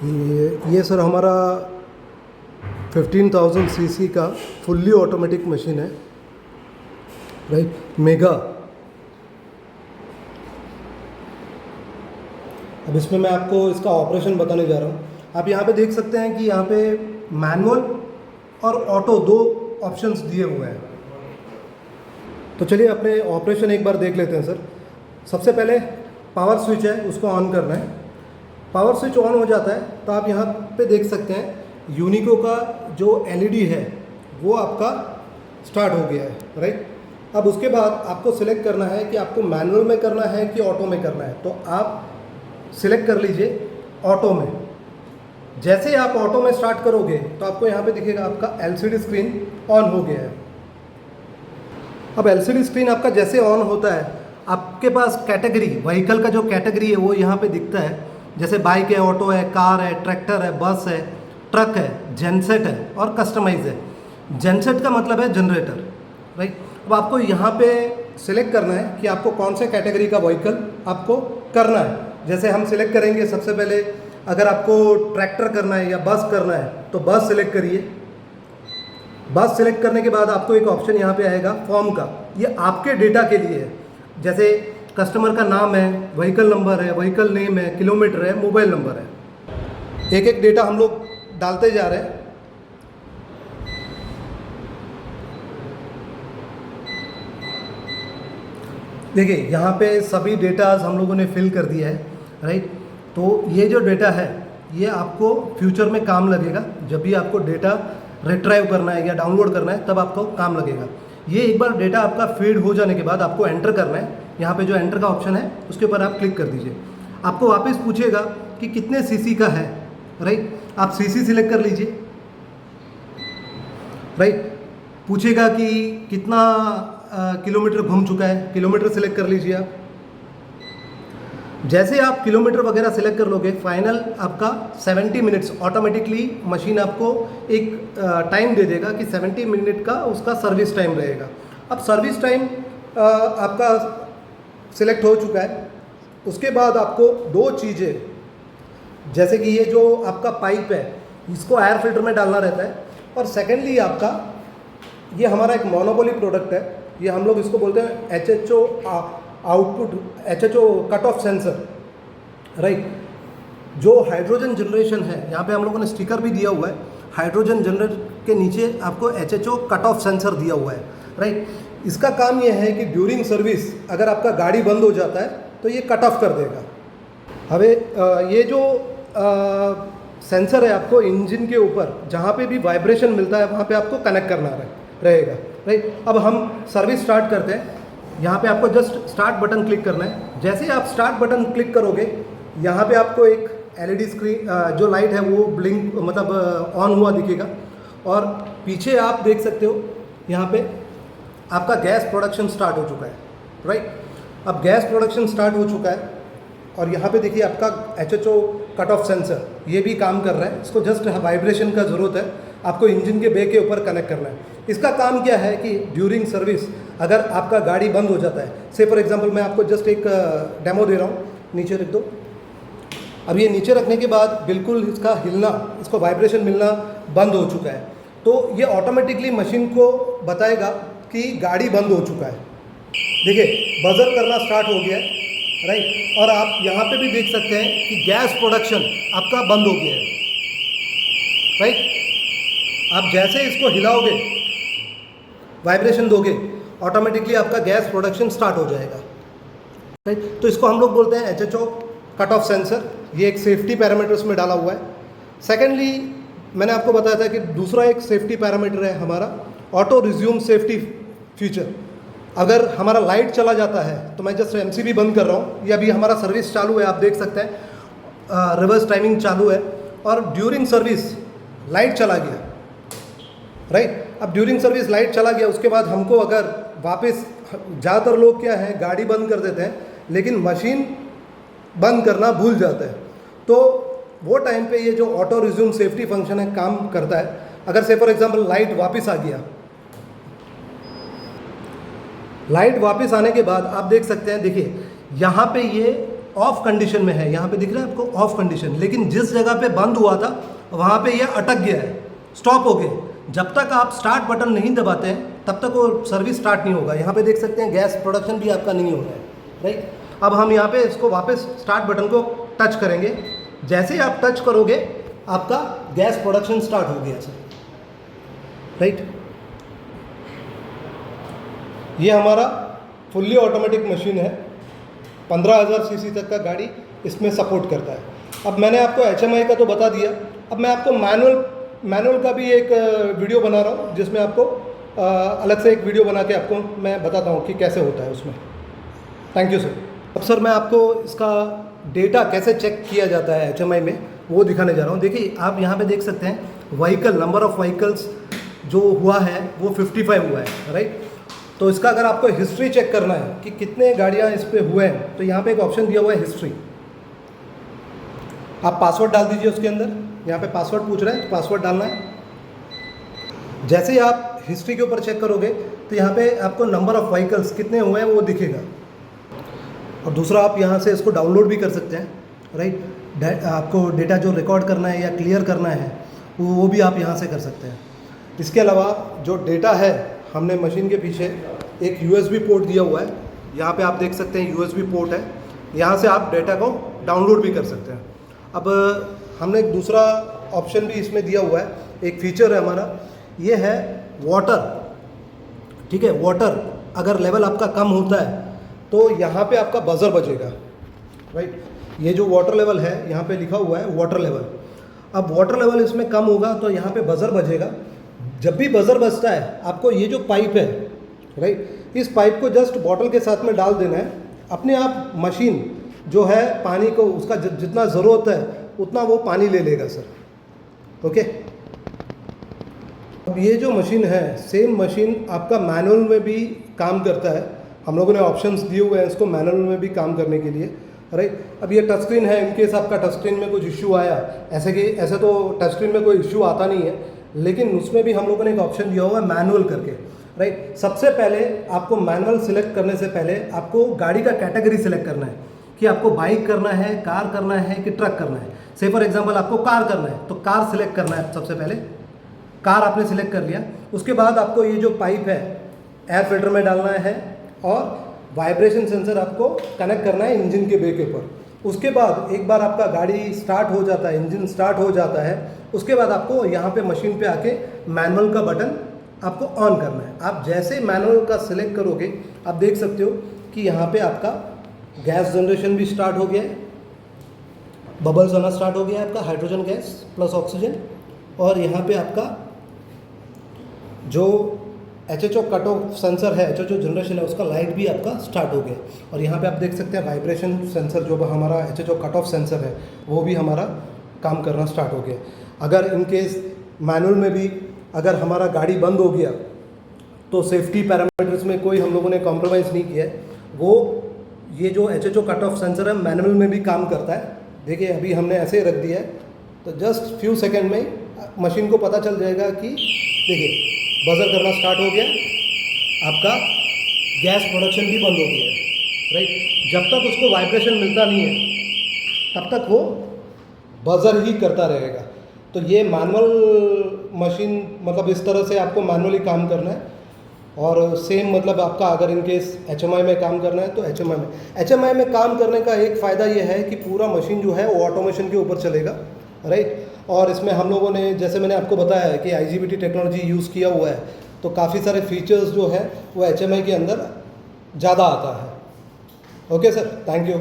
ये सर हमारा 15,000 सीसी का फुल्ली ऑटोमेटिक मशीन है, राइट, मेगा। अब इसमें मैं आपको इसका ऑपरेशन बताने जा रहा हूँ। आप यहाँ पे देख सकते हैं कि यहाँ पे मैनुअल और ऑटो दो ऑप्शंस दिए हुए हैं। तो चलिए अपने ऑपरेशन एक बार देख लेते हैं सर। सबसे पहले पावर स्विच है, उसको ऑन करना है। पावर स्विच ऑन हो जाता है तो आप यहाँ पे देख सकते हैं यूनिको का जो एलईडी है वो आपका स्टार्ट हो गया है, राइट। अब उसके बाद आपको सिलेक्ट करना है कि आपको मैनुअल में करना है कि ऑटो में करना है। तो आप सिलेक्ट कर लीजिए ऑटो में। जैसे ही आप ऑटो में स्टार्ट करोगे तो आपको यहाँ पे दिखेगा आपका एलसीडी स्क्रीन ऑन हो गया है। अब एलसीडी स्क्रीन आपका जैसे ऑन होता है, आपके पास कैटेगरी, व्हीकल का जो कैटेगरी है वो यहाँ पे दिखता है। जैसे बाइक है, ऑटो है, कार है, ट्रैक्टर है, बस है, ट्रक है, जेनसेट है और कस्टमाइज है। जेनसेट का मतलब है जनरेटर, राइट। अब आपको यहाँ पे सिलेक्ट करना है कि आपको कौन से कैटेगरी का व्हीकल आपको करना है। जैसे हम सिलेक्ट करेंगे सबसे पहले, अगर आपको ट्रैक्टर करना है या बस करना है तो बस सिलेक्ट करिए। बस सिलेक्ट करने के बाद आपको एक ऑप्शन यहाँ पे आएगा फॉर्म का। ये आपके डेटा के लिए है। जैसे कस्टमर का नाम है, व्हीकल नंबर है, व्हीकल नेम है, किलोमीटर है, मोबाइल नंबर है। एक एक डेटा हम लोग डालते जा रहे हैं। देखिए यहाँ पे सभी डेटाज हम लोगों ने फिल कर दिया है, राइट। तो ये जो डेटा है ये आपको फ्यूचर में काम लगेगा। जब भी आपको डेटा रिट्राइव करना है या डाउनलोड करना है तब आपको काम लगेगा। ये एक बार डेटा आपका फीड हो जाने के बाद आपको एंटर करना है। यहाँ पे जो एंटर का ऑप्शन है उसके ऊपर आप क्लिक कर दीजिए। आपको वापस पूछेगा कि कितने सीसी का है, राइट। आप सीसी सिलेक्ट कर लीजिए, राइट। पूछेगा कि कितना किलोमीटर घूम चुका है, किलोमीटर सिलेक्ट कर लीजिए आप। जैसे आप किलोमीटर वगैरह सिलेक्ट कर लोगे, फाइनल आपका 70 मिनट्स ऑटोमेटिकली मशीन आपको एक टाइम दे देगा कि 70 मिनट का उसका सर्विस टाइम रहेगा। अब सर्विस टाइम आपका सिलेक्ट हो चुका है। उसके बाद आपको दो चीज़ें, जैसे कि ये जो आपका पाइप है इसको एयर फिल्टर में डालना रहता है, और सेकेंडली आपका ये हमारा एक मोनोपोली प्रोडक्ट है। ये हम लोग इसको बोलते हैं HHO output, HHO cut off sensor, right. जो हाइड्रोजन जनरेशन है, यहाँ पे हम लोगों ने स्टिकर भी दिया हुआ है। हाइड्रोजन जनरेटर के नीचे आपको HHO कट ऑफ सेंसर दिया हुआ है, राइट। इसका काम ये है कि ड्यूरिंग सर्विस अगर आपका गाड़ी बंद हो जाता है तो ये कट ऑफ कर देगा। हमें ये जो सेंसर है आपको इंजन के ऊपर जहाँ पे भी वाइब्रेशन मिलता है वहाँ पे आपको कनेक्ट करना रहेगा, राइट। अब हम सर्विस स्टार्ट करते हैं। यहाँ पे आपको जस्ट स्टार्ट बटन क्लिक करना है। जैसे ही आप स्टार्ट बटन क्लिक करोगे यहाँ पे आपको एक एलईडी स्क्रीन जो लाइट है वो ब्लिंक मतलब ऑन हुआ दिखेगा, और पीछे आप देख सकते हो यहाँ पे आपका गैस प्रोडक्शन स्टार्ट हो चुका है, राइट। अब गैस प्रोडक्शन स्टार्ट हो चुका है और यहाँ पे देखिए आपका HHO कट ऑफ सेंसर ये भी काम कर रहा है। इसको जस्ट वाइब्रेशन का ज़रूरत है, आपको इंजन के बे के ऊपर कनेक्ट करना है। इसका काम क्या है कि ड्यूरिंग सर्विस अगर आपका गाड़ी बंद हो जाता है, से फॉर एग्जांपल मैं आपको जस्ट एक डेमो दे रहा हूँ, नीचे रख दो। अब ये नीचे रखने के बाद बिल्कुल इसका हिलना, इसको वाइब्रेशन मिलना बंद हो चुका है। तो ये ऑटोमेटिकली मशीन को बताएगा कि गाड़ी बंद हो चुका है। देखिए बजर करना स्टार्ट हो गया है, राइट। और आप यहाँ पे भी देख सकते हैं कि गैस प्रोडक्शन आपका बंद हो गया है, राइट। आप जैसे इसको हिलाओगे, वाइब्रेशन दोगे, ऑटोमेटिकली आपका गैस प्रोडक्शन स्टार्ट हो जाएगा, राइट। तो इसको हम लोग बोलते हैं HHO कट ऑफ सेंसर। ये एक सेफ्टी पैरामीटर्स में डाला हुआ है। सेकेंडली मैंने आपको बताया था कि दूसरा एक सेफ्टी पैरामीटर है हमारा ऑटो रिज्यूम सेफ्टी फीचर। अगर हमारा लाइट चला जाता है तो मैं जस्ट MCB बंद कर रहा हूँ, ये अभी हमारा सर्विस चालू है, आप देख सकते हैं रिवर्स टाइमिंग चालू है, और ड्यूरिंग सर्विस लाइट चला गया, राइट। अब ड्यूरिंग सर्विस लाइट चला गया, उसके बाद हमको अगर वापस, ज़्यादातर लोग क्या है गाड़ी बंद कर देते हैं लेकिन मशीन बंद करना भूल जाते हैं। तो वो टाइम पे ये जो ऑटो रिज्यूम सेफ्टी फंक्शन है काम करता है। अगर से फॉर एग्जांपल लाइट वापस आ गया, लाइट वापस आने के बाद आप देख सकते हैं, देखिए यहाँ पे ये ऑफ कंडीशन में है, यहाँ पे दिख रहा है आपको ऑफ कंडीशन, लेकिन जिस जगह पे बंद हुआ था वहाँ पे ये अटक गया है, स्टॉप हो गया। जब तक आप स्टार्ट बटन नहीं दबाते हैं तब तक वो सर्विस स्टार्ट नहीं होगा। यहाँ पे देख सकते हैं गैस प्रोडक्शन भी आपका नहीं हो रहा है, राइट। अब हम यहाँ पे इसको वापस स्टार्ट बटन को टच करेंगे, जैसे ही आप टच करोगे आपका गैस प्रोडक्शन स्टार्ट हो गया सर, राइट। ये हमारा फुल्ली ऑटोमेटिक मशीन है, 15,000 सीसी तक का गाड़ी इसमें सपोर्ट करता है। अब मैंने आपको HMI का तो बता दिया, अब मैं आपको मैनुअल का भी एक वीडियो बना रहा हूँ, जिसमें आपको अलग से एक वीडियो बना के आपको मैं बताता हूँ कि कैसे होता है उसमें। Thank you sir. अब सर मैं आपको इसका डेटा कैसे चेक किया जाता है HMI में वो दिखाने जा रहा हूँ। देखिए आप यहाँ पे देख सकते हैं व्हीकल, नंबर ऑफ़ व्हीकल्स जो हुआ है वो 55 हुआ है, राइट। तो इसका अगर आपको हिस्ट्री चेक करना है कि कितने गाड़ियाँ इस पर हुए हैं, तो यहाँ पे एक ऑप्शन दिया हुआ है हिस्ट्री। आप पासवर्ड डाल दीजिए उसके अंदर, यहाँ पे पासवर्ड पूछ रहा है तो पासवर्ड डालना है। जैसे ही आप हिस्ट्री के ऊपर चेक करोगे तो यहाँ पे आपको नंबर ऑफ़ व्हीकल्स कितने हुए हैं वो दिखेगा। और दूसरा आप यहाँ से इसको डाउनलोड भी कर सकते हैं, राइट। आपको डेटा जो रिकॉर्ड करना है या क्लियर करना है वो भी आप यहाँ से कर सकते हैं। इसके अलावा जो डेटा है, हमने मशीन के पीछे एक USB पोर्ट दिया हुआ है, यहाँ पे आप देख सकते हैं USB पोर्ट है, यहाँ से आप डेटा को डाउनलोड भी कर सकते हैं। अब हमने एक दूसरा ऑप्शन भी इसमें दिया हुआ है, एक फीचर है हमारा, ये है वाटर, ठीक है। वाटर अगर लेवल आपका कम होता है तो यहाँ पे आपका बजर बजेगा, राइट। ये जो वाटर लेवल है यहाँ पे लिखा हुआ है वाटर लेवल। अब वाटर लेवल इसमें कम होगा तो यहाँ पे बजर बजेगा। जब भी बजर बजता है आपको ये जो पाइप है, राइट, इस पाइप को जस्ट बॉटल के साथ में डाल देना है, अपने आप मशीन जो है पानी को उसका जितना ज़रूरत है उतना वो पानी ले लेगा सर, ओके। अब ये जो मशीन है सेम मशीन आपका मैनुअल में भी काम करता है। हम लोगों ने ऑप्शंस दिए हुए हैं इसको मैनुअल में भी काम करने के लिए, राइट। अब ये टच स्क्रीन है, इनकेस आपका टच स्क्रीन में कुछ इश्यू आया, ऐसे तो टच स्क्रीन में कोई इश्यू आता नहीं है, लेकिन उसमें भी हम लोगों ने एक ऑप्शन दिया हुआ है मैनुअल करके, राइट। सबसे पहले आपको मैनुअल सिलेक्ट करने से पहले आपको गाड़ी का कैटेगरी सिलेक्ट करना है कि आपको बाइक करना है, कार करना है कि ट्रक करना है। से फॉर एग्जांपल आपको कार करना है तो कार सिलेक्ट करना है। सबसे पहले कार आपने सिलेक्ट कर लिया, उसके बाद आपको ये जो पाइप है एयर फिल्टर में डालना है और वाइब्रेशन सेंसर आपको कनेक्ट करना है इंजन के बे के ऊपर। उसके बाद एक बार आपका गाड़ी स्टार्ट हो जाता है, इंजन स्टार्ट हो जाता है, उसके बाद आपको यहाँ पे मशीन पे आके मैनुअल का बटन आपको ऑन करना है। आप जैसे मैनुअल का सिलेक्ट करोगे आप देख सकते हो कि यहाँ पे आपका गैस जनरेशन भी स्टार्ट हो गया है, बबल्स आना स्टार्ट हो गया है आपका, हाइड्रोजन गैस प्लस ऑक्सीजन। और यहाँ पे आपका जो HHO कट ऑफ सेंसर है, HHO जनरेशन है, उसका लाइट भी आपका स्टार्ट हो गया। और यहाँ पे आप देख सकते हैं वाइब्रेशन सेंसर जो हमारा HHO कट ऑफ सेंसर है वो भी हमारा काम करना स्टार्ट हो गया। अगर इन केस मैनुअल में भी अगर हमारा गाड़ी बंद हो गया तो सेफ्टी पैरामीटर्स में कोई हम लोगों ने कॉम्प्रोमाइज़ नहीं किया है। वो ये जो HHO कट ऑफ सेंसर है मैनुअल में भी काम करता है। देखिए अभी हमने ऐसे ही रख दिया है तो जस्ट फ्यू सेकेंड में मशीन को पता चल जाएगा कि देखिए बजर करना स्टार्ट हो गया, आपका गैस प्रोडक्शन भी बंद हो गया है, राइट। जब तक उसको वाइब्रेशन मिलता नहीं है तब तक वो बजर ही करता रहेगा। तो ये मैनुअल मशीन मतलब इस तरह से आपको मैनुअली काम करना है। और सेम मतलब आपका अगर इनकेस HMI में काम करना है तो HMI में काम करने का एक फ़ायदा ये है कि पूरा मशीन जो है वो ऑटोमेशन के ऊपर चलेगा, राइट। और इसमें हम लोगों ने जैसे मैंने आपको बताया है कि IGBT टेक्नोलॉजी यूज़ किया हुआ है, तो काफ़ी सारे फीचर्स जो है वो HMI के अंदर ज़्यादा आता है। Okay sir, thank you.